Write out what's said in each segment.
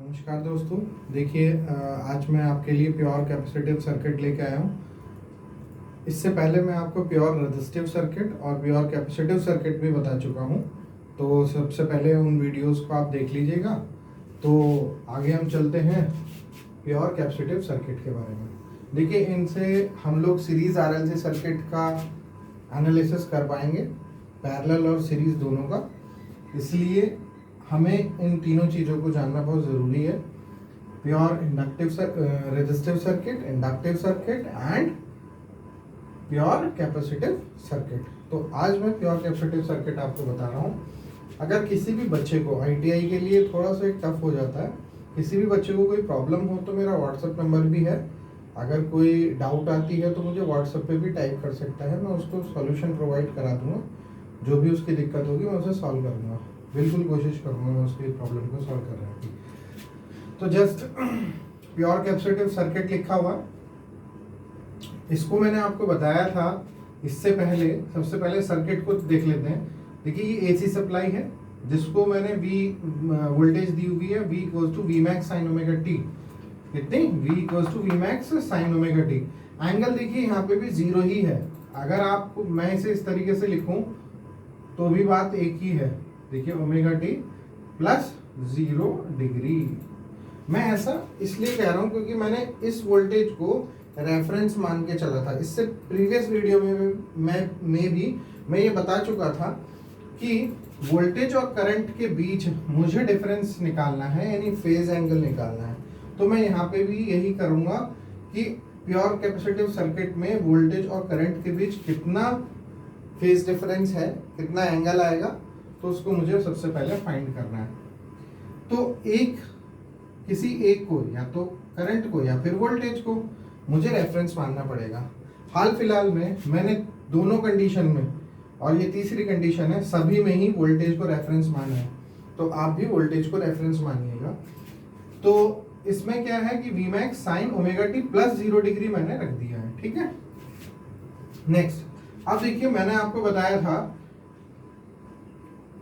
नमस्कार दोस्तों। देखिए, आज मैं आपके लिए प्योर कैपेसिटिव सर्किट लेके आया हूँ। इससे पहले मैं आपको प्योर रेजिस्टिव सर्किट और प्योर कैपेसिटिव सर्किट भी बता चुका हूँ, तो सबसे पहले उन वीडियोस को आप देख लीजिएगा। तो आगे हम चलते हैं प्योर कैपेसिटिव सर्किट के बारे में। देखिए, इनसे हम लोग सीरीज RLC सर्किट का एनालिसिस कर पाएंगे, पैरेलल और सीरीज दोनों का। इसलिए हमें इन तीनों चीज़ों को जानना बहुत ज़रूरी है। Pure inductive resistive circuit, inductive circuit and pure capacitive circuit. तो आज मैं प्योर कैपेसिटिव सर्किट आपको बता रहा हूँ। अगर किसी भी बच्चे को ITI के लिए थोड़ा सा टफ हो जाता है, किसी भी बच्चे को कोई प्रॉब्लम हो, तो मेरा व्हाट्सएप नंबर भी है। अगर कोई डाउट आती है तो मुझे व्हाट्सएप पे भी टाइप कर सकता है, मैं उसको सॉल्यूशन प्रोवाइड करा दूँगा। जो भी उसकी दिक्कत होगी मैं उसे सॉल्व करूँगा, बिल्कुल कोशिश करूँगा मैं उसकी प्रॉब्लम को सॉल्व करने की। तो जस्ट प्योर कैपेसिटिव सर्किट लिखा हुआ, इसको मैंने आपको बताया था इससे पहले। सबसे पहले सर्किट को देख लेते हैं। देखिए, ये AC सप्लाई है जिसको मैंने V वोल्टेज दी हुई है, V equals to Vmax sin omega t। कितनी? V equals to Vmax sin omega t। Angle देखिए यहाँ पे भी 0 ही है। अगर आप मैं इसे इस तरीके से लिखूं तो भी बात एक ही है। देखिए, ओमेगा t प्लस 0 डिग्री। मैं ऐसा इसलिए कह रहा हूं क्योंकि मैंने इस वोल्टेज को रेफरेंस मान के चला था। इससे प्रीवियस वीडियो में भी मैं ये बता चुका था कि वोल्टेज और करंट के बीच मुझे डिफरेंस निकालना है, यानी फेज एंगल निकालना है। तो मैं यहाँ पे भी यही करूँगा कि प्योर कैपेसिटिव सर्किट में वोल्टेज और करंट के बीच कितना फेज डिफरेंस है, कितना एंगल आएगा, तो उसको मुझे सबसे पहले फाइंड करना है। तो किसी एक को, या तो करंट को या फिर वोल्टेज को, मुझे रेफरेंस मानना पड़ेगा। हाल फिलहाल में मैंने दोनों कंडीशन में, और ये तीसरी कंडीशन है, सभी में ही वोल्टेज को रेफरेंस माना है। तो आप भी वोल्टेज को रेफरेंस मानिएगा। तो इसमें क्या है कि Vmax sin omega t plus 0 degree मैंने रख दिया है। ठीक है, नेक्स्ट। अब देखिए, मैंने आपको बताया था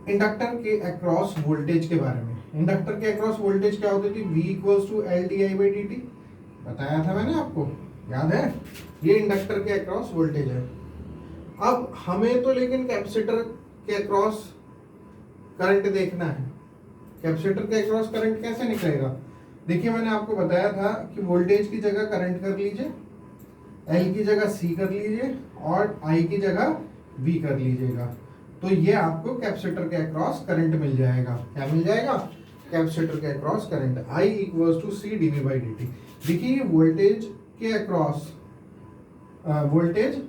इंडक्टर के अक्रॉस वोल्टेज के बारे में। इंडक्टर के अक्रॉस वोल्टेज क्या होती थी? V equals to LdI/dt। बताया था मैंने आपको, याद है? ये इंडक्टर के अक्रॉस वोल्टेज है। अब हमें तो लेकिन कैपेसिटर के अक्रॉस करंट देखना है। कैपेसिटर के अक्रॉस करंट कैसे निकलेगा? देखिए, मैंने आपको बताया था कि वोल्टेज की जगह करंट कर लीजिए, L की जगह C कर लीजिए और I की जगह V कर लीजिएगा। तो ये आपको कैपेसिटर के अक्रॉस करंट मिल जाएगा। क्या मिल जाएगा? कैपेसिटर के across current I equals to C dV/dt। देखिए, ये वोल्टेज के अक्रॉस वोल्टेज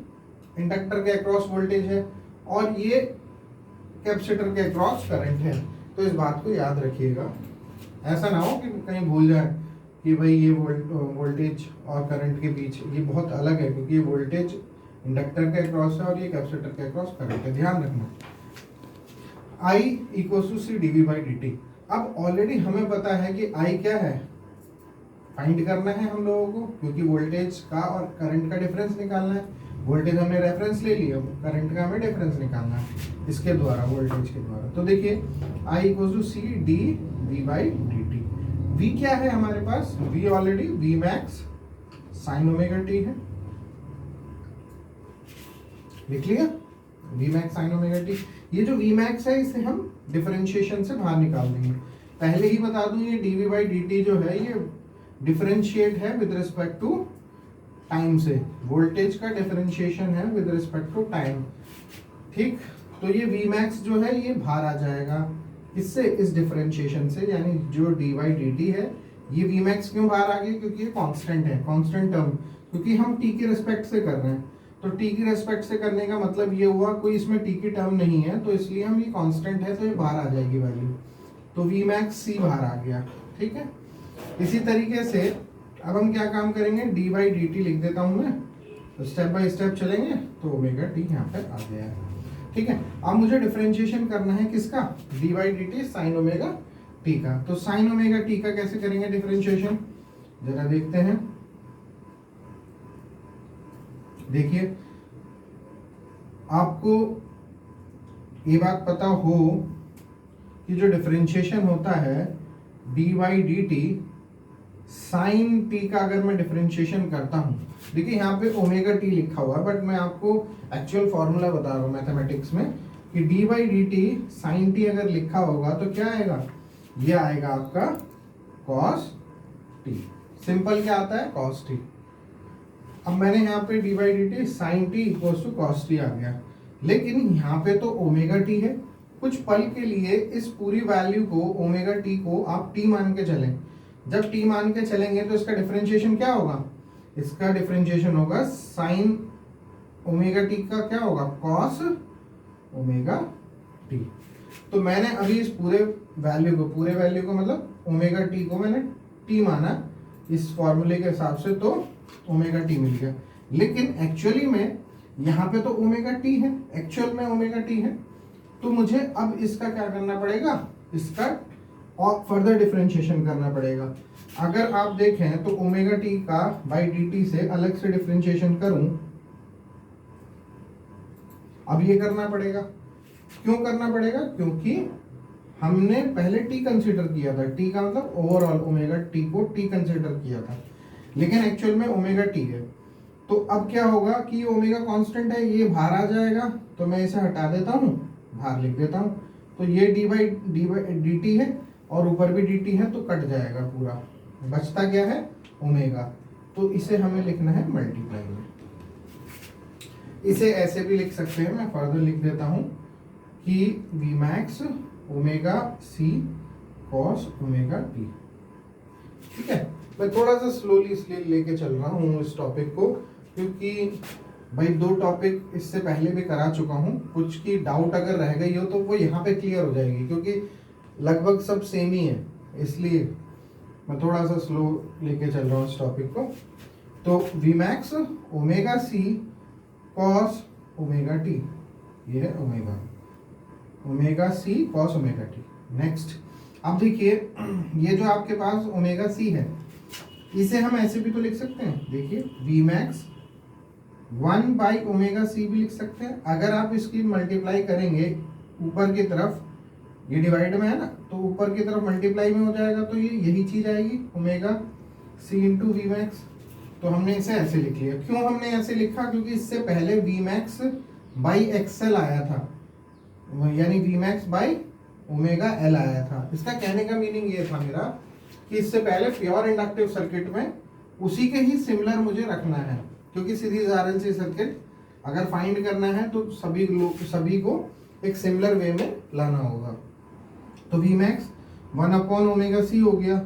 इंडक्टर के अक्रॉस वोल्टेज है और ये कैपेसिटर के अक्रॉस करंट है। तो इस बात को याद रखिएगा, ऐसा ना हो कि कहीं भूल जाए कि भाई ये वोल्टेज और करंट के बीच ये बहुत अलग है, क्योंकि ये वोल्टेज इंडक्टर के अक्रॉस है और ये कैपेसिटर के अक्रॉस करंट है। ध्यान रखना, I equals to C dV/dt। अब ऑलरेडी हमें पता है कि I क्या है, फाइंड करना है हम लोगों को, क्योंकि वोल्टेज का और करंट का डिफरेंस निकालना है। वोल्टेज हमने रेफरेंस ले लिया, करंट का हमें डिफरेंस निकालना है इसके द्वारा, वोल्टेज के द्वारा। तो देखिए, I equals to C dV/dt। V क्या है हमारे पास? V already Vmax sin omega t है। लिख लिया, Vmax sin ओमेगा t। ये जो Vmax है इसे हम डिफरेंशिएशन से बाहर निकाल देंगे। पहले ही बता दूं, ये dV/dt जो है ये डिफरेंशिएट है विद रिस्पेक्ट टू टाइम से। वोल्टेज का डिफरेंशिएशन है विद रिस्पेक्ट टू टाइम। ठीक, तो ये Vmax जो है ये बाहर आ जाएगा इससे, इस डिफरेंशिएशन से, यानी जो dy/dt है ये Vmax क्यों बाहर आ गया? क्योंकि ये कांस्टेंट है, कांस्टेंट टर्म, क्योंकि हम t के रिस्पेक्ट से कर रहे हैं। तो t की रेस्पेक्ट से करने का मतलब ये हुआ कोई इसमें t की टर्म नहीं है, तो इसलिए हम ये कांस्टेंट है तो ये बाहर आ जाएगी वैल्यू। तो Vmax C बाहर आ गया। ठीक है, इसी तरीके से अब हम क्या काम करेंगे, dy/dt लिख देता हूं मैं, तो स्टेप बाय स्टेप चलेंगे। तो ओमेगा t यहाँ पे आ गया है। ठीक है, अब मुझे डिफरेंशिएशन करना है किसका? dy/dt sin ओमेगा t का। तो sin ओमेगा t का कैसे करेंगे डिफरेंशिएशन, जरा देखते हैं। देखिए, आपको ये बात पता हो कि जो डिफरेंशिएशन होता है d by d t sine t का अगर मैं डिफरेंशिएशन करता हूँ, देखिए यहाँ पे ओमेगा टी लिखा हुआ है, बट मैं आपको एक्चुअल फॉर्मूला बता रहा हूँ मैथमेटिक्स में कि d by d t sine t अगर लिखा होगा तो क्या आएगा, ये आएगा आपका कॉस टी। सिंपल क्या आता है, कॉस टी। अब मैंने यहाँ पे d by d t sine t equals to cos t आ गया, लेकिन यहाँ पे तो ओमेगा टी है। कुछ पल के लिए इस पूरी वैल्यू को, ओमेगा टी को आप टी मान के चलें। जब टी मान के चलेंगे तो इसका डिफरेंशिएशन क्या होगा, इसका डिफरेंशिएशन होगा साइन ओमेगा टी का क्या होगा, कॉस ओमेगा टी। तो मैंने अभी इस पूरे वैल्यू को मतलब ओमेगा टी को मैंने टी माना इस फॉर्मूले के हिसाब से, तो ओमेगा टी मिल गया। लेकिन एक्चुअली में यहाँ पे तो ओमेगा टी है, एक्चुअल में ओमेगा टी है, तो मुझे अब इसका क्या करना पड़ेगा, इसका और फर्दर डिफरेंशिएशन करना पड़ेगा। अगर आप देखें तो ओमेगा टी का बाई डी टी से अलग से डिफरेंशिएशन करूं, अब ये करना पड़ेगा। क्यों करना पड़ेगा, क्योंकि हमने पहले टी कंसीडर किया था, टी का मतलब ओवरऑल ओमेगा टी को टी कंसीडर किया था, लेकिन एक्चुअल में ओमेगा टी है। तो अब क्या होगा कि ओमेगा कांस्टेंट है, ये बाहर आ जाएगा, तो मैं इसे हटा देता हूँ, बाहर लिख देता हूँ, तो ये डी बाई डी टी है और ऊपर भी डी टी है, तो कट जाएगा पूरा, बचता क्या है, ओमेगा। तो इसे हमें लिखना है मल्टीप्लाई में। इसे ऐसे भी लिख सकते हैं, मैं फर्दर लिख देता हूँ कि v max omega c cos omega t. ठीक है, मैं थोड़ा सा स्लोली इसलिए लेके चल रहा हूँ इस टॉपिक को, क्योंकि भाई 2 टॉपिक इससे पहले भी करा चुका हूँ। कुछ की डाउट अगर रह गई हो तो वो यहाँ पे क्लियर हो जाएगी, क्योंकि लगभग सब सेम ही है, इसलिए मैं थोड़ा सा स्लो लेके चल रहा हूँ इस टॉपिक को। तो v max omega c cos omega t, ये है omega c cos omega t. Next, अब देखिए ये जो आपके पास ओमेगा सी है, इसे हम ऐसे भी तो लिख सकते हैं, देखिए v max 1 by omega c भी लिख सकते हैं। अगर आप इसकी मल्टीप्लाई करेंगे ऊपर की तरफ, ये डिवाइड में है ना, तो ऊपर की तरफ मल्टीप्लाई में हो जाएगा, तो ये यही चीज आएगी omega c into v max. तो हमने इसे ऐसे लिख लिया। क्यों हमने ऐसे लिखा, क्योंकि इससे पहले वी मैक्स बाई एक्सएल आया था, यानी v max by omega l आया था। इसका कहने का मीनिंग ये था मेरा कि इससे पहले प्योर इंडक्टिव सर्किट में उसी के ही सिमिलर मुझे रखना है, क्योंकि सीरीज आरएलसी सर्किट अगर फाइंड करना है तो सभी को एक सिमिलर वे में लाना होगा। तो v max 1 upon omega c हो गया,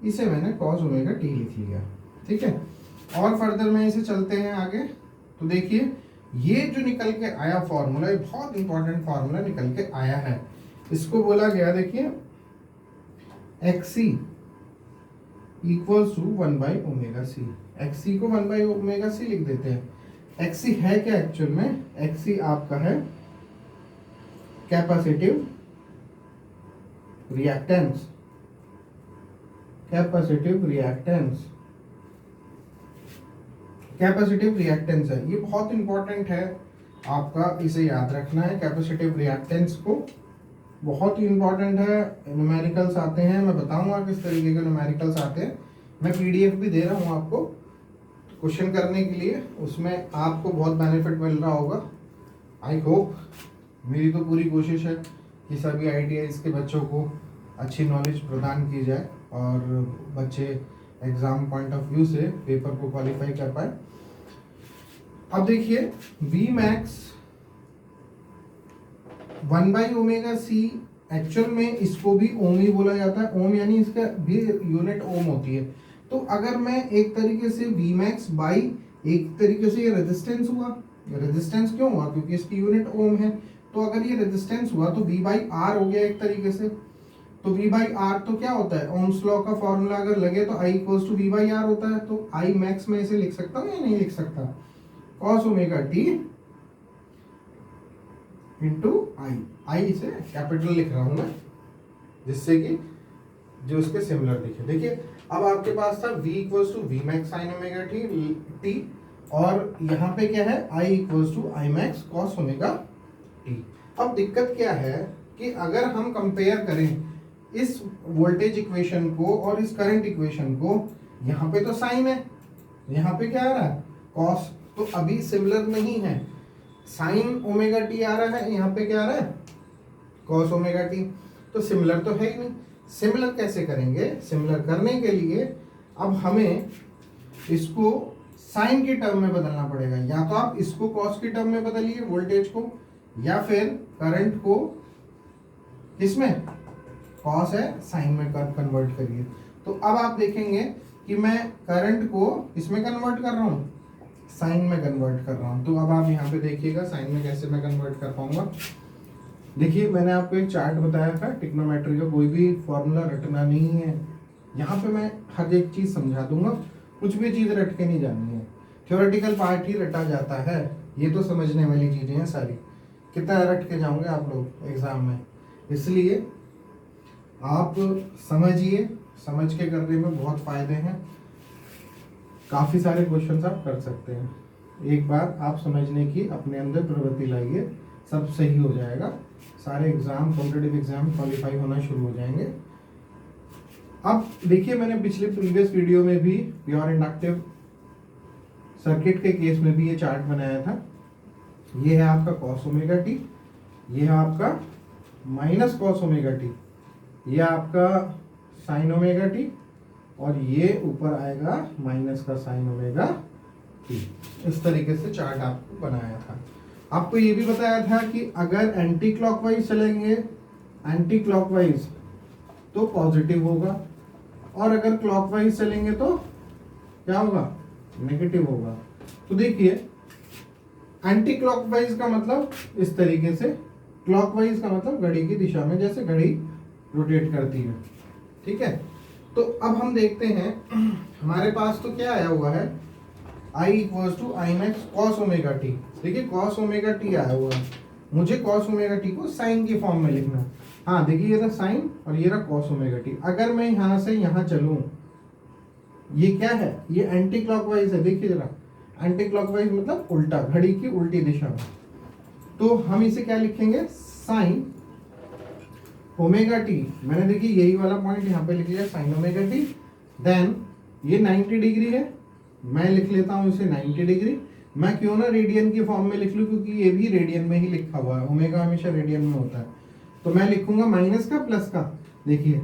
इसे मैंने कॉस ओमेगा टी लिख लिया। ठीक है, और फर्दर में इसे चलते हैं आगे। तो देखिए ये जो निकल के आया फॉर्मूला, ये बहुत इंपॉर्टेंट फॉर्मूला निकल के आया है। इसको बोला गया, देखिए XC equals to 1 by omega c. XC को 1 बाई ओमेगा सी लिख देते हैं। XC है क्या एक्चुअल में, XC आपका है कैपेसिटिव रिएक्टेंस, कैपेसिटिव रिएक्टेंस है। ये बहुत इंपॉर्टेंट है, आपका इसे याद रखना है। कैपेसिटिव रिएक्टेंस को बहुत ही इंपॉर्टेंट है। न्यूमेरिकल्स आते हैं, मैं बताऊंगा किस तरीके के न्यूमेरिकल्स आते हैं। मैं पीडीएफ भी दे रहा हूँ आपको क्वेश्चन करने के लिए, उसमें आपको बहुत बेनिफिट मिल रहा होगा। आई होप, मेरी तो पूरी कोशिश है कि सभी ITIs के बच्चों को अच्छी नॉलेज प्रदान की जाए और बच्चे एग्जाम पॉइंट ऑफ व्यू से पेपर को क्वालिफाई कर पाए। अब देखिए v max 1 by omega c, actual में इसको भी ओम ही बोला जाता है। ओम यानी इसका भी यूनिट ओम होती है। तो अगर मैं एक तरीके से वी मैक्स बाई, एक तरीके से ये रेजिस्टेंस हुआ, रेजिस्टेंस क्यों हुआ, क्योंकि इसकी यूनिट ओम है। तो अगर ये रेजिस्टेंस हुआ तो वी बाई आर हो गया एक तरीके से। तो वी बाई आर तो क्या होता है, ओम्स लॉ का फॉर्मूला अगर लगे तो I equals to V by R होता है। तो आई मैक्स में इसे लिख सकता हूँ या नहीं लिख सकता, कॉस ओमेगा टी इंटू आई इसे कैपिटल लिख रहा हूं मैं, जिससे कि जो उसके सिमिलर दिखे। देखिए अब आपके पास था v equals to v max sine omega t, और यहाँ पे क्या है, i equals to i max cos omega t. अब दिक्कत क्या है कि अगर हम कंपेयर करें इस वोल्टेज इक्वेशन को और इस करंट इक्वेशन को, यहाँ पे तो साइन है, यहाँ पे क्या आ रहा है कॉस, तो अभी सिमिलर नहीं है। साइन ओमेगा टी आ रहा है, यहाँ पे क्या आ रहा है कॉस ओमेगा टी, तो सिमिलर तो है ही नहीं। सिमिलर कैसे करेंगे? सिमिलर करने के लिए अब हमें इसको साइन के टर्म में बदलना पड़ेगा। या तो आप इसको कॉस के टर्म में बदलिए वोल्टेज को, या फिर करंट को किसमें, कॉस है साइन में कन्वर्ट करिए। तो अब आप देखेंगे कि मैं करंट को इसमें कन्वर्ट कर रहा हूँ, साइन में कन्वर्ट कर रहा हूँ। तो अब आप यहाँ पे देखिएगा साइन में कैसे मैं कन्वर्ट कर पाऊंगा। देखिए मैंने आपको एक चार्ट बताया था ट्रिग्नोमेट्री का, कोई भी फॉर्मूला रटना नहीं है। यहाँ पे मैं हर एक चीज़ समझा दूंगा, कुछ भी चीज़ रट के नहीं जानी है। थ्योरेटिकल पार्ट ही रटा जाता है, ये तो समझने वाली चीज़ें हैं सारी। कितना रट के जाओगे आप लोग एग्जाम में, इसलिए आप समझिए, समझ के करने में बहुत फायदे हैं। काफ़ी सारे क्वेश्चंस आप कर सकते हैं। एक बार आप समझने की अपने अंदर प्रवृत्ति लाइए, सब सही हो जाएगा। सारे एग्जाम, कॉम्पिटिटिव एग्जाम क्वालिफाई होना शुरू हो जाएंगे। अब देखिए मैंने पिछले प्रीवियस वीडियो में भी प्योर इंडक्टिव सर्किट के केस में भी ये चार्ट बनाया था। ये है आपका कॉस ओमेगा टी, ये है आपका माइनस कॉस ओमेगा टी, ये आपका साइन ओमेगा टी, और ये ऊपर आएगा माइनस का साइन ओमेगा टी। इस तरीके से चार्ट आपको बनाया था। आपको ये भी बताया था कि अगर एंटी क्लॉकवाइज चलेंगे, एंटी क्लॉकवाइज तो पॉजिटिव होगा, और अगर क्लॉकवाइज चलेंगे तो क्या होगा, नेगेटिव होगा। तो देखिए एंटी क्लॉकवाइज का मतलब इस तरीके से, क्लॉकवाइज का मतलब घड़ी की दिशा में, जैसे घड़ी रोटेट करती है, ठीक है। तो अब हम देखते हैं, हमारे पास तो क्या आया हुआ है, I equals to i max cos omega t. देखिए कॉस ओमेगा टी आया हुआ है, मुझे कॉस ओमेगा टी को साइन की फॉर्म में लिखना है। हाँ देखिए ये रहा साइन और ये रहा कॉस ओमेगा टी। अगर मैं यहाँ से यहाँ चलूँ, ये क्या है, ये एंटी क्लॉकवाइज है। देखिए जरा, एंटी क्लॉकवाइज मतलब उल्टा, घड़ी की उल्टी दिशा में। तो हम इसे क्या लिखेंगे, साइन ओमेगा टी। मैंने देखिए यही वाला पॉइंट यहाँ पे लिख लिया, साइन ओमेगा टी। देन ये 90 डिग्री है, मैं लिख लेता हूँ इसे 90 डिग्री। मैं क्यों ना रेडियन की फॉर्म में लिख लूँ, क्योंकि ये भी रेडियन में ही लिखा हुआ है, ओमेगा हमेशा रेडियन में होता है। तो मैं लिखूंगा माइनस का प्लस का। देखिए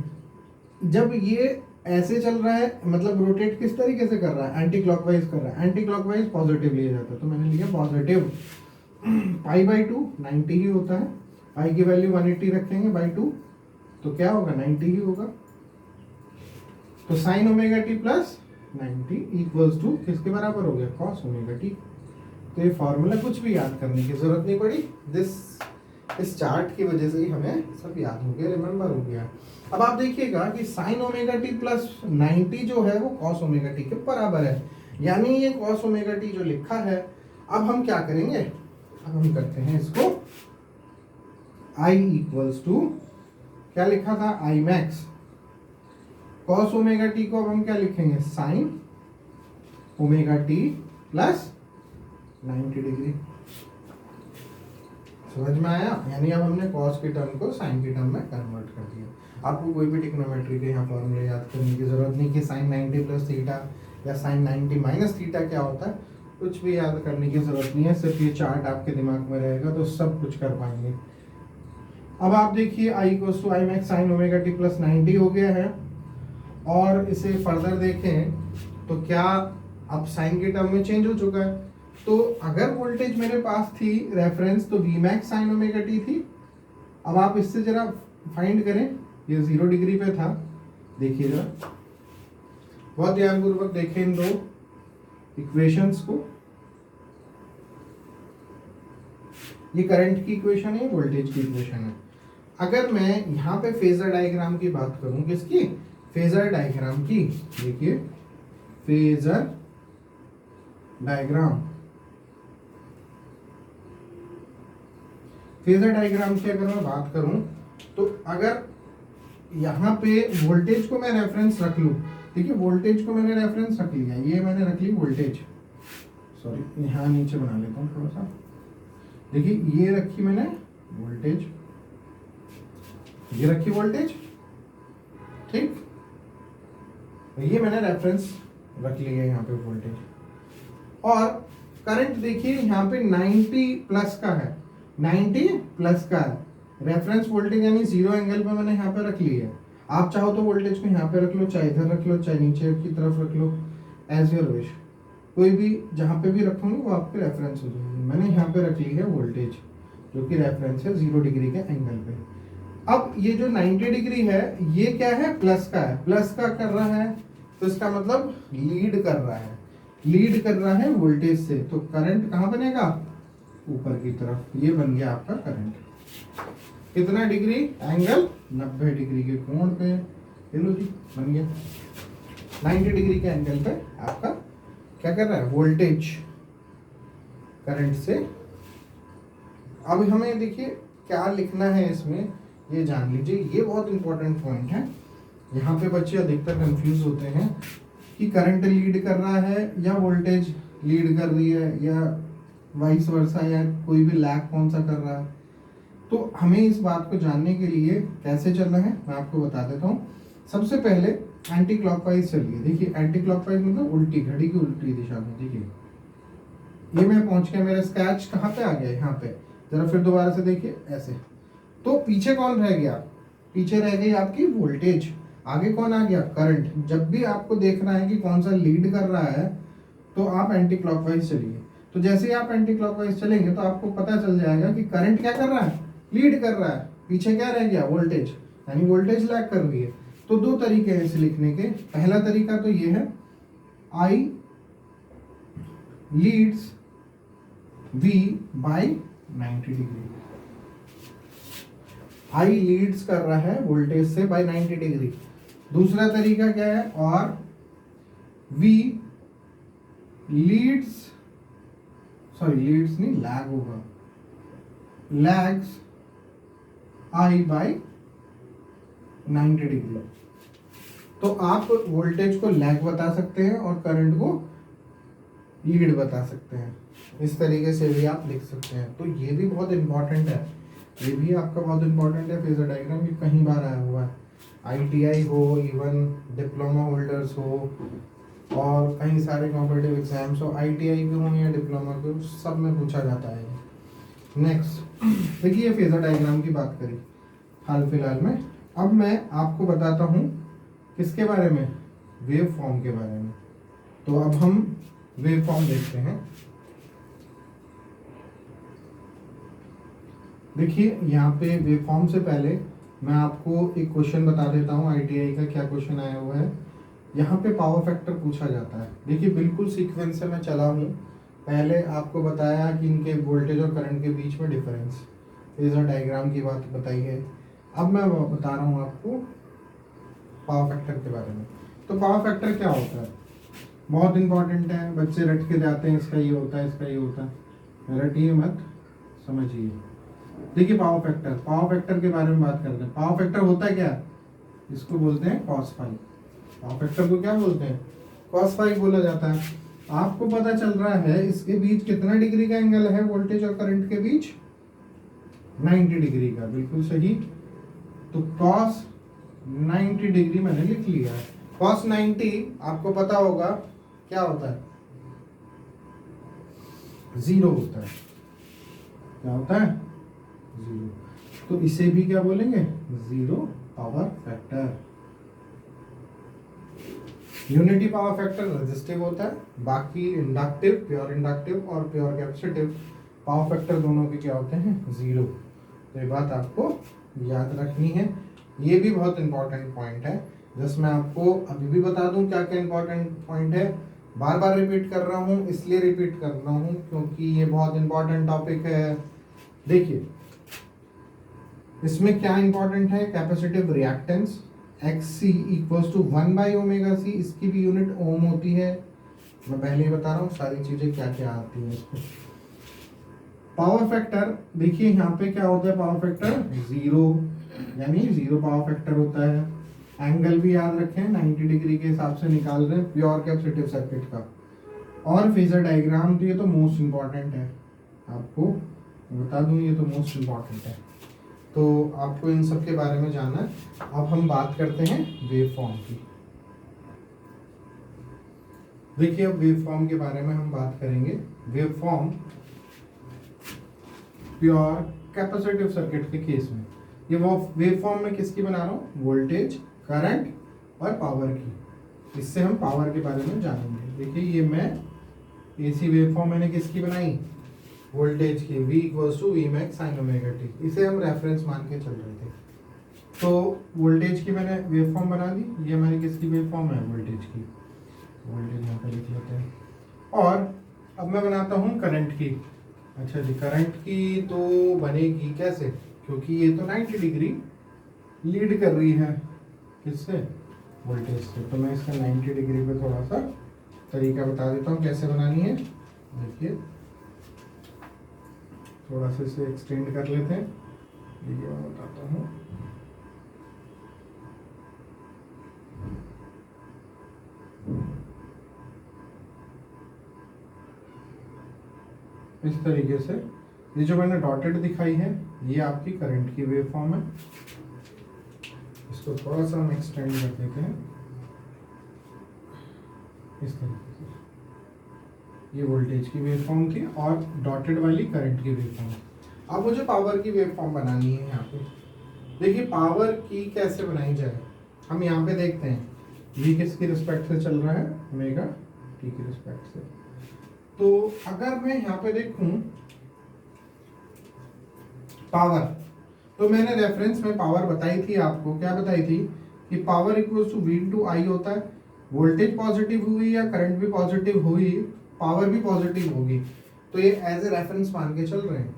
जब ये ऐसे चल रहा है, मतलब रोटेट किस तरीके से कर रहा है, एंटी क्लॉकवाइज कर रहा है। एंटी क्लॉकवाइज पॉजिटिव लिया जाता है, तो मैंने लिया पॉजिटिव। पाई बाई 2 90 ही होता है, पाई की वैल्यू 180 रखेंगे बाई 2, तो क्या होगा 90 ही होगा। तो sine omega t plus 90 equals to किसके बराबर हो गया, कॉस ओमेगा टी। तो ये फॉर्मूला कुछ भी याद करने की जरूरत नहीं पड़ी, इस चार्ट की वजह से ही हमें सब याद हो गया, रिमेम्बर हो गया। अब आप देखिएगा कि साइन ओमेगा टी प्लस 90 जो है वो कॉस ओमेगा टी के बराबर है, यानी ये कॉस ओमेगा टी जो लिखा है। अब हम क्या करेंगे, अब हम करते हैं इसको I इक्वल्स टू, क्या लिखा था, आई मैक्स कॉस ओमेगा टी को अब हम क्या लिखेंगे, sign omega t plus 90 degree. समझ में आया, यानी अब हमने कॉस के टर्म को साइन के टर्म में कन्वर्ट कर दिया। आपको कोई भी ट्रिग्नोमेट्री के यहाँ फॉर्मूले याद करने की जरूरत नहीं कि साइन 90 प्लस थीटा या साइन 90 माइनस थीटा क्या होता है, कुछ भी याद करने की जरूरत नहीं है। सिर्फ ये चार्ट आपके दिमाग में रहेगा तो सब कुछ कर पाएंगे। अब आप देखिए I equals to i max sine omega t plus 90 हो गया है, और इसे फर्दर देखें तो क्या अब साइन के टर्म में चेंज हो चुका है। तो अगर वोल्टेज मेरे पास थी रेफरेंस, तो v max sine omega t थी। अब आप इससे जरा फाइंड करें, ये 0 डिग्री पे था। देखिए जरा बहुत ध्यानपूर्वक देखें इन दो इक्वेशंस को। ये करंट की इक्वेशन है, वोल्टेज की इक्वेशन है। अगर मैं यहाँ पे फेजर डायग्राम की बात करूं, किसकी, फेजर डायग्राम की। देखिए फेजर डायग्राम, फेजर डायग्राम की अगर मैं बात करूं, तो अगर यहाँ पे वोल्टेज को मैं रेफरेंस रख लूं, देखिए वोल्टेज को मैंने रेफरेंस रख लिया, ये मैंने रख ली वोल्टेज, सॉरी यहाँ नीचे बना लेता हूँ थोड़ा सा। देखिए ये रखी मैंने वोल्टेज, ये रखी वोल्टेज, ठीक, ये मैंने रेफरेंस रख लिया यहाँ पे वोल्टेज। और करंट देखिए यहाँ पे 90 प्लस का है, 90 प्लस का है। रेफरेंस वोल्टेज यानी जीरो एंगल पे मैंने यहाँ पे रख ली है। आप चाहो तो वोल्टेज को यहाँ पे रख लो, चाहे इधर रख लो, चाहे नीचे की तरफ रख लो, एज योर विश। कोई भी जहाँ पे भी रखोगे वो आपके रेफरेंस हो जाएगी। मैंने यहाँ पे रख ली है वोल्टेज जो कि रेफरेंस है 0 डिग्री के एंगल पे। अब ये जो 90 डिग्री है ये क्या है, प्लस का है, प्लस का कर रहा है तो इसका मतलब लीड कर रहा है, लीड कर रहा है वोल्टेज से। तो करंट कहाँ बनेगा, ऊपर की तरफ। ये बन गया आपका करंट। कितना डिग्री एंगल, 90 डिग्री के कोण पे। ये लो जी, बन गया 90 डिग्री के एंगल पे आपका क्या कर रहा है, वोल्टेज करंट से। अब हमें देखिए क्या लिखना है इसमें, ये जान लीजिए, ये बहुत इंपॉर्टेंट पॉइंट है। यहाँ पे बच्चे अधिकतर कंफ्यूज होते हैं कि करंट लीड कर रहा है या वोल्टेज लीड कर रही है या वाइस वर्सा, या कोई भी लैग कौन सा कर रहा है। तो हमें इस बात को जानने के लिए कैसे चलना है मैं आपको बता देता हूँ। सबसे पहले एंटी क्लॉकवाइज चलिए। देखिए एंटी क्लॉकवाइज मतलब उल्टी, घड़ी की उल्टी दिशा में। देखिए ये मैं पहुंच गया, मेरा स्केच कहाँ पे आ गया, यहाँ पे। जरा फिर दोबारा से देखिए ऐसे। तो पीछे कौन रह गया, पीछे रह गई आपकी वोल्टेज, आगे कौन आ गया, करंट। जब भी आपको देखना है कि कौन सा लीड कर रहा है तो आप एंटी क्लॉकवाइज चलिए। तो जैसे ही आप एंटी क्लॉकवाइज चलेंगे तो आपको पता चल जाएगा कि करंट क्या कर रहा है, लीड कर रहा है, पीछे क्या रह गया, वोल्टेज, यानी वोल्टेज लैग कर रही है। तो दो तरीके हैं इसे लिखने के। पहला तरीका तो ये है, I leads V by 90 degree. I leads कर रहा है वोल्टेज से बाय 90 डिग्री। दूसरा तरीका क्या है, और V लीड्स, सॉरी लीड्स नहीं, लैग होगा, लैग्स I बाय 90 डिग्री। तो आप वोल्टेज को लैग बता सकते हैं और करंट को लीड बता सकते हैं। इस तरीके से भी आप लिख सकते हैं। तो ये भी बहुत इंपॉर्टेंट है, ये भी आपका बहुत इंपॉर्टेंट है। फेजर डायग्राम भी कहीं बार आया हुआ है, ITI हो, इवन डिप्लोमा होल्डर्स हो, और कई सारे कॉम्पिटिटिव एग्जाम्स हो, ITI के हो या डिप्लोमा के हो, सब में पूछा जाता है। नेक्स्ट देखिए फेजर डायग्राम की बात करी हाल फिलहाल में। अब मैं आपको बताता हूँ किसके बारे में, वेव फॉर्म के बारे में। तो अब हम वेव फॉर्म देखते हैं। देखिए यहाँ पे वेव फॉर्म से पहले मैं आपको एक क्वेश्चन बता देता हूँ, ITI का क्या क्वेश्चन आया हुआ है। यहाँ पे पावर फैक्टर पूछा जाता है। देखिए बिल्कुल सीक्वेंस से मैं चला हूँ। पहले आपको बताया कि इनके वोल्टेज और करंट के बीच में डिफरेंस, फेजर डायग्राम की बात बताई है। अब मैं बता रहा हूँ आपको पावर फैक्टर के बारे में। तो पावर फैक्टर क्या होता है, बहुत इंपॉर्टेंट है, बच्चे रट के जाते हैं, इसका ये होता है, इसका ये होता है। रटिए मत, समझिए। देखिए पावर फैक्टर, पावर फैक्टर के बारे में बात करते हैं। पावर फैक्टर होता है क्या, इसको बोलते हैं cos फाई। पावर फैक्टर को क्या बोलते हैं, cos फाई बोला जाता है। आपको पता चल रहा है इसके बीच कितना डिग्री का एंगल है, वोल्टेज और करंट के बीच 90 डिग्री का, बिल्कुल सही। तो cos 90 डिग्री मैंने लिख लिया है। cos 90 आपको पता होगा क्या होता है, 0 होता है। क्या होता है, 0। तो इसे भी क्या बोलेंगे, 0 power factor. Unity power factor resistive होता है, बाकी इंडक्टिव, प्योर इंडक्टिव और प्योर कैपेसिटिव पावर फैक्टर दोनों के क्या होते हैं, 0। तो ये बात आपको याद रखनी है। ये भी बहुत इंपॉर्टेंट पॉइंट है, जैसे मैं आपको अभी भी बता दूं क्या क्या इंपॉर्टेंट पॉइंट है। बार बार रिपीट कर रहा हूँ, इसलिए रिपीट कर रहा हूँ क्योंकि ये बहुत इंपॉर्टेंट टॉपिक है। देखिए इसमें क्या इंपॉर्टेंट है, capacitive reactance XC equals to 1/ωc, इसकी भी यूनिट ओम होती है। मैं पहले ही बता रहा हूँ सारी चीजें क्या क्या आती हैं इसको। पावर फैक्टर देखिए यहाँ पे क्या होता है, पावर फैक्टर 0, यानी 0 पावर फैक्टर होता है। एंगल भी याद रखें 90 डिग्री के हिसाब से निकाल रहे हैं प्योर कैपेसिटिव सर्किट का। और फेजर डायग्राम तो मोस्ट इंपॉर्टेंट है, आपको बता दूं ये तो मोस्ट इंपॉर्टेंट है। तो आपको इन सब के बारे में जानना है। अब हम बात करते हैं वेव फॉर्म की। देखिए अब वेव फॉर्म के बारे में हम बात करेंगे। Wave form pure capacitive circuit के केस में, ये वो वेव फॉर्म में किसकी बना रहा हूँ, वोल्टेज, करंट और पावर की। इससे हम पावर के बारे में जानेंगे। देखिए ये मैं एसी वेव फॉर्म मैंने किसकी बनाई, वोल्टेज की, V = Vmax sin omega t। इसे हम रेफरेंस मान के चल रहे थे। तो वोल्टेज की मैंने वेव फॉर्म बना दी, ये हमारी किसकी वेव फॉर्म है, वोल्टेज की। वोल्टेज यहाँ पे लिख लेते हैं। और अब मैं बनाता हूँ करंट की। अच्छा जी, करंट की तो बनेगी कैसे, क्योंकि ये तो 90 डिग्री लीड कर रही है किससे, वोल्टेज से। तो मैं इसका 90 डिग्री पे थोड़ा सा तरीका बता देता हूँ कैसे बनानी है। देखिए थोड़ा सा इसे एक्सटेंड कर लेते हैं, ये मैं बताता हूँ। इस तरीके से ये जो मैंने डॉटेड दिखाई है ये आपकी करंट की वेव फॉर्म है। इसको थोड़ा सा हम एक्सटेंड कर देते हैं इस तरीके से। ये वोल्टेज की वेव फॉर्म थी और डॉटेड वाली करंट की वेव फॉर्म। अब मुझे पावर की वेव फॉर्म बनानी है यहाँ पे। देखिए पावर की कैसे बनाई जाए, हम यहाँ पे देखते हैं V किसकी रिस्पेक्ट से चल रहा है, ओमेगा t की रिस्पेक्ट से। तो अगर मैं यहाँ पे देखूं पावर, तो मैंने रेफरेंस में पावर बताई थी आपको, क्या बताई थी कि पावर = V/I होता है। वोल्टेज पॉजिटिव हुई या करंट भी पॉजिटिव हुई, पावर भी पॉजिटिव होगी। तो ये एज ए रेफरेंस मान के चल रहे हैं।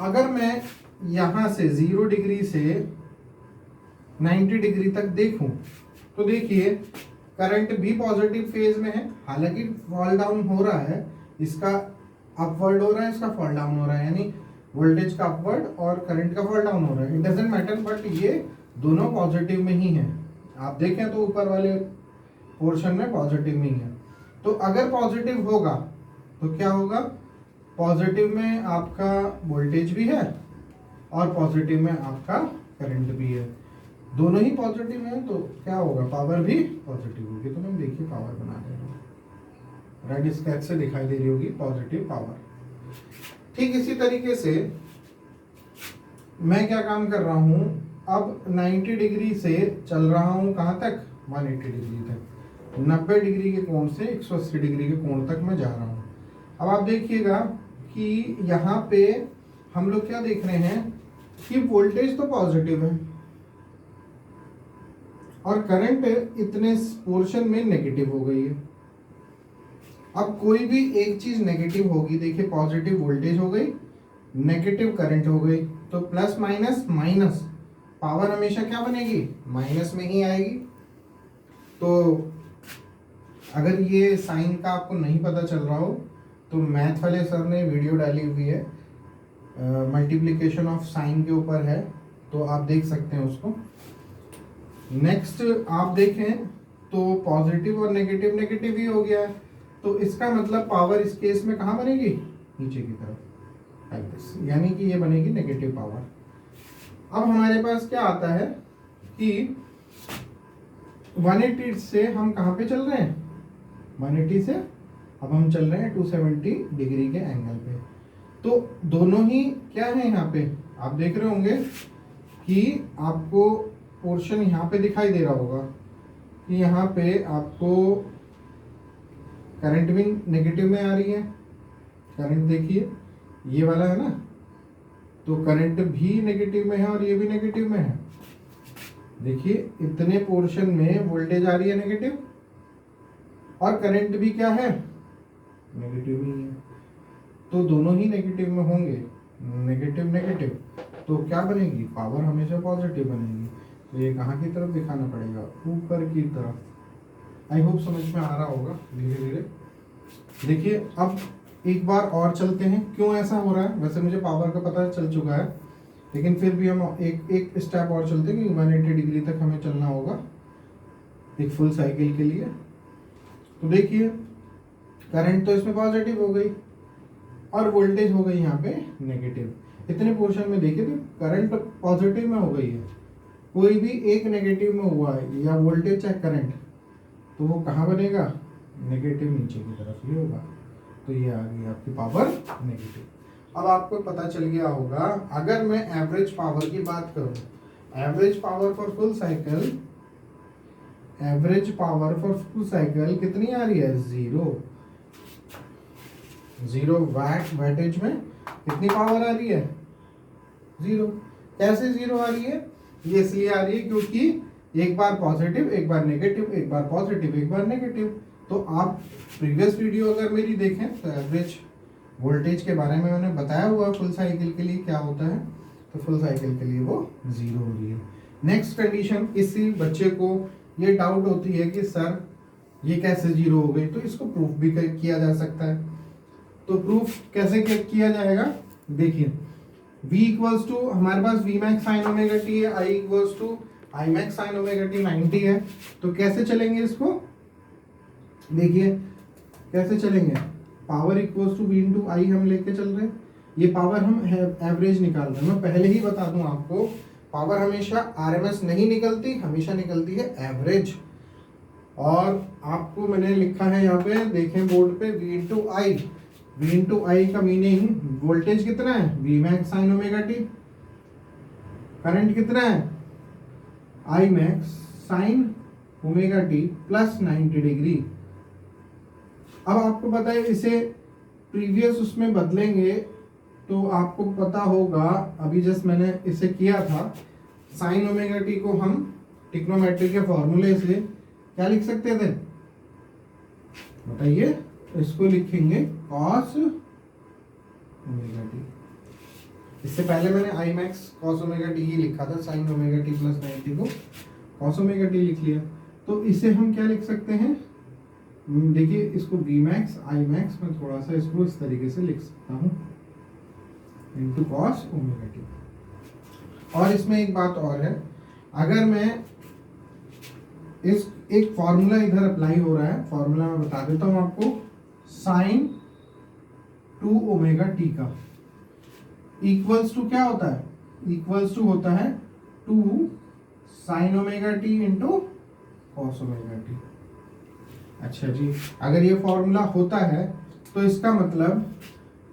अगर मैं यहाँ से 0 डिग्री से 90 डिग्री तक देखूं तो देखिए करंट भी पॉजिटिव फेज में है, हालांकि फॉल डाउन हो रहा है, इसका अपवर्ड हो रहा है, इसका फॉल डाउन हो रहा है, यानी वोल्टेज का अपवर्ड और करंट का फॉल डाउन हो रहा है। इट डजंट मैटर, बट ये दोनों पॉजिटिव में ही है। आप देखें तो ऊपर वाले पोर्शन में पॉजिटिव में ही है। तो अगर पॉजिटिव होगा तो क्या होगा, पॉजिटिव में आपका वोल्टेज भी है और पॉजिटिव में आपका करंट भी है, दोनों ही पॉजिटिव है, तो क्या होगा, पावर भी पॉजिटिव होगी। तो मैं देखिए पावर बना दे रहा हूँ, रेड स्केच से दिखाई दे रही होगी पॉजिटिव पावर। ठीक इसी तरीके से मैं क्या काम कर रहा हूँ, अब 90 डिग्री से चल रहा हूँ कहाँ तक, 180 डिग्री तक। 90 डिग्री के कोण से 180 डिग्री के कोण तक मैं जा रहा हूँ। अब आप देखिएगा कि यहाँ पे हम लोग क्या देख रहे हैं कि वोल्टेज तो पॉजिटिव है और करंट इतने पोर्शन में नेगेटिव हो गई है। अब कोई भी एक चीज नेगेटिव होगी, देखिए पॉजिटिव वोल्टेज हो गई, नेगेटिव करंट हो गई, तो प्लस माइनस माइनस, पावर हमेशा क्या बनेगी, माइनस में ही आएगी। तो अगर ये साइन का आपको नहीं पता चल रहा हो तो मैथ वाले सर ने वीडियो डाली हुई है, मल्टीप्लिकेशन ऑफ साइन के ऊपर है, तो आप देख सकते हैं उसको। नेक्स्ट आप देखें तो पॉजिटिव और नेगेटिव नेगेटिव ही हो गया है, तो इसका मतलब पावर इस केस में कहाँ बनेगी, नीचे की तरफ, लाइक दिस, यानी कि ये बनेगी नेगेटिव पावर। अब हमारे पास क्या आता है कि 180 से हम कहाँ पे चल रहे हैं, 180 से अब हम चल रहे हैं 270 डिग्री के एंगल पे। तो दोनों ही क्या है, यहाँ पे आप देख रहे होंगे कि आपको पोर्शन यहाँ पे दिखाई दे रहा होगा कि यहाँ पे आपको करंट भी नेगेटिव में आ रही है। करंट देखिए ये वाला है ना, तो करंट भी नेगेटिव में है और ये भी नेगेटिव में है। देखिए इतने पोर्शन में वोल्टेज आ रही है नेगेटिव और करंट भी क्या है, नेगेटिव ही है। तो दोनों ही नेगेटिव में होंगे, नेगेटिव नेगेटिव, तो क्या बनेगी, पावर हमेशा पॉजिटिव बनेगी। तो ये कहाँ की तरफ दिखाना पड़ेगा, ऊपर की तरफ। आई होप समझ में आ रहा होगा धीरे धीरे। देखिए अब एक बार और चलते हैं, क्यों ऐसा हो रहा है। वैसे मुझे पावर का पता चल चुका है, लेकिन फिर भी हम एक स्टेप और चलते हैं कि 180 डिग्री तक हमें चलना होगा एक फुल साइकिल के लिए। तो देखिए करंट तो इसमें पॉजिटिव हो गई और वोल्टेज हो गई यहाँ पे नेगेटिव। इतने पोर्शन में देखिए तो करंट पॉजिटिव में हो गई है, कोई भी एक नेगेटिव में हुआ है या वोल्टेज चाहे करंट, तो वो कहाँ बनेगा, नेगेटिव नीचे की तरफ ही होगा। तो ये आ गई आपकी पावर नेगेटिव। अब आपको पता चल गया होगा, अगर मैं एवरेज पावर की बात करूं, average power for full cycle, average power for full cycle कितनी आ रही है, 0 वाटेज में कितनी पावर आ रही है, 0। कैसे 0 आ रही है, ये इसलिए आ रही है क्योंकि एक बार पॉजिटिव एक बार नेगेटिव, एक बार पॉजिटिव एक बार नेगेटिव। तो आप प्रीवियस वीडियो अगर मेरी देखें तो एवरेज वोल्टेज के बारे में मैंने बताया हुआ फुल साइकिल के लिए क्या होता है, तो फुल साइकिल के लिए वो 0 हो रही है। नेक्स्ट कंडीशन, इसी बच्चे को ये डाउट होती है कि सर ये कैसे 0 हो गई, तो इसको प्रूफ भी किया जा सकता है। तो प्रूफ कैसे किया जाएगा, देखिए V इक्वल्स टू हमारे पास V max sine omega t है, I equals to I max sine omega t 90 है। तो कैसे चलेंगे इसको, देखिए कैसे चलेंगे, power equals to V into I हम लेके चल रहे हैं, ये पावर हम एवरेज निकाल रहे हैं। मैं पहले ही बता दूं आपको, पावर हमेशा आरएमएस नहीं निकलती, हमेशा निकलती है एवरेज। और आपको मैंने लिखा है यहाँ पे, देखें बोर्ड पे, V इंटू आई, V इंटू आई का मीनिंग वोल्टेज कितना है, V max sine omega T, current कितना है, I max sine omega t plus 90 degree. अब आपको पता है इसे प्रीवियस उसमें बदलेंगे तो आपको पता होगा, अभी जस्ट मैंने इसे किया था, साइन ओमेगा टी को हम ट्रिग्नोमेट्री के फॉर्मूले से क्या लिख सकते थे, बताइए, इसको लिखेंगे कॉस ओमेगा टी। इससे पहले मैंने I max cos omega t ही लिखा था, साइन ओमेगा टी प्लस 90 को कॉस ओमेगा टी लिख लिया। तो इसे हम क्या लिख सकते हैं, देखिए इसको वी मैक्स आई मैक्स, मैं थोड़ा सा इसको इस तरीके से लिख सकता हूँ, इंटू कॉस ओमेगा टी। और इसमें एक बात और है, अगर मैं इस एक फॉर्मूला इधर अप्लाई हो रहा है, फॉर्मूला मैं बता देता हूँ आपको, साइन 2 ओमेगा टी का इक्वल्स टू क्या होता है, इक्वल्स टू होता है 2 sine omega T into cos omega T. अच्छा जी, अगर ये फॉर्मूला होता है तो इसका मतलब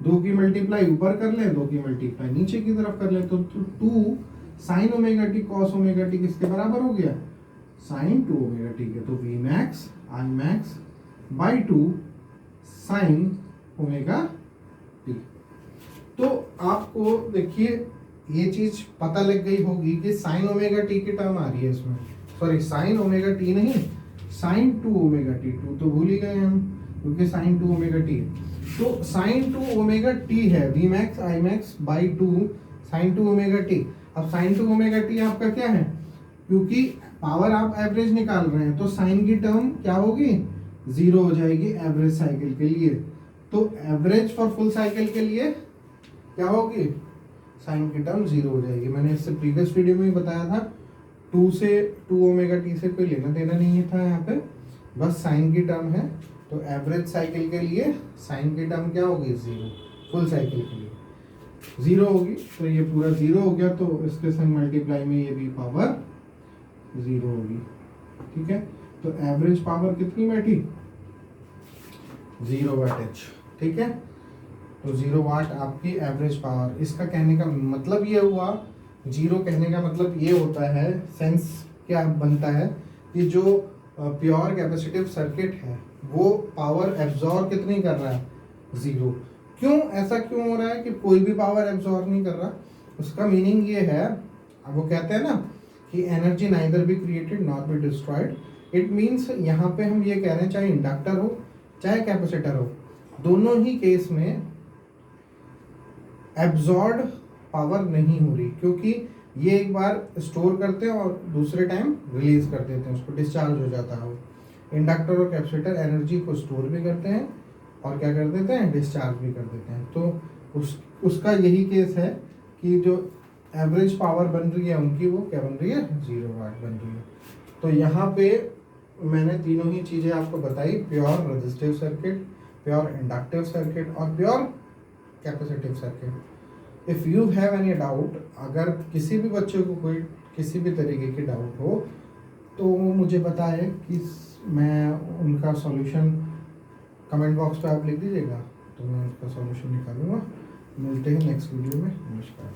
2 की मल्टीप्लाई ऊपर कर ले, 2 की मल्टीप्लाई नीचे की तरफ कर ले, तो 2 sine omega T cos omega T किसके बराबर हो गया, साइन 2 ओमेगा टी के। तो v max i max by 2 sine omega t. तो आपको देखिए ये चीज पता लग गई होगी कि साइन ओमेगा टी की टर्म आ रही है इसमें, सॉरी साइन ओमेगा टी नहीं, साइन 2 ओमेगा टी, 2 तो भूल ही गए हम क्योंकि साइन 2 ओमेगा टी है। तो साइन 2 ओमेगा टी है, v max i max by 2 sine 2 omega t. अब साइन 2 ओमेगा टी आपका क्या है, क्योंकि पावर आप एवरेज निकाल रहे हैं तो साइन की टर्म क्या होगी, 0 हो जाएगी एवरेज साइकिल के लिए। तो एवरेज फॉर फुल साइकिल के लिए क्या होगी, साइन की टर्म 0 हो जाएगी। मैंने इससे प्रीवियस वीडियो में ही बताया था, 2 ओमेगा टी से कोई लेना देना नहीं था, यहाँ पे बस साइन की टर्म है। तो एवरेज साइकिल के लिए साइन की टर्म क्या होगी, 0, फुल साइकिल के लिए 0 होगी। तो ये पूरा 0 हो गया, तो इसके संग मल्टीप्लाई में ये भी पावर 0 होगी, ठीक है। तो एवरेज पावर कितनी बैठी, 0 वाटेज, ठीक है। तो 0 वाट आपकी एवरेज पावर। इसका कहने का मतलब ये हुआ, 0 कहने का मतलब ये होता है, सेंस क्या बनता है कि जो प्योर कैपेसिटिव सर्किट है वो पावर एब्जॉर्ब कितनी कर रहा है, 0। क्यों, ऐसा क्यों हो रहा है कि कोई भी पावर एब्जॉर्ब नहीं कर रहा, उसका मीनिंग ये है, वो कहते हैं ना कि energy neither be created not be destroyed. It means यहाँ पे हम ये कह रहे हैं, चाहे इंडक्टर हो चाहे कैपेसिटर हो, दोनों ही केस में एब्जॉर्ब पावर नहीं हो रही, क्योंकि ये एक बार स्टोर करते हैं और दूसरे टाइम रिलीज कर देते हैं, उसको डिस्चार्ज हो जाता है। इंडक्टर और कैपेसिटर एनर्जी को स्टोर भी करते हैं और क्या कर देते हैं, डिस्चार्ज भी कर देते हैं। तो उसका यही केस है कि जो एवरेज पावर बन रही है उनकी, वो क्या बन रही है, 0 वाट बन रही है। तो यहाँ पे मैंने तीनों ही चीज़ें आपको बताई, pure resistive circuit, pure inductive circuit और pure capacitive circuit. If you have any doubt, अगर किसी भी बच्चे को कोई किसी भी तरीके की डाउट हो तो वो मुझे बताए कि मैं उनका सॉल्यूशन कमेंट बॉक्स पे आप लिख दीजिएगा, तो मैं उसका सॉल्यूशन निकालूंगा। मिलते हैं नेक्स्ट वीडियो में। नमस्कार।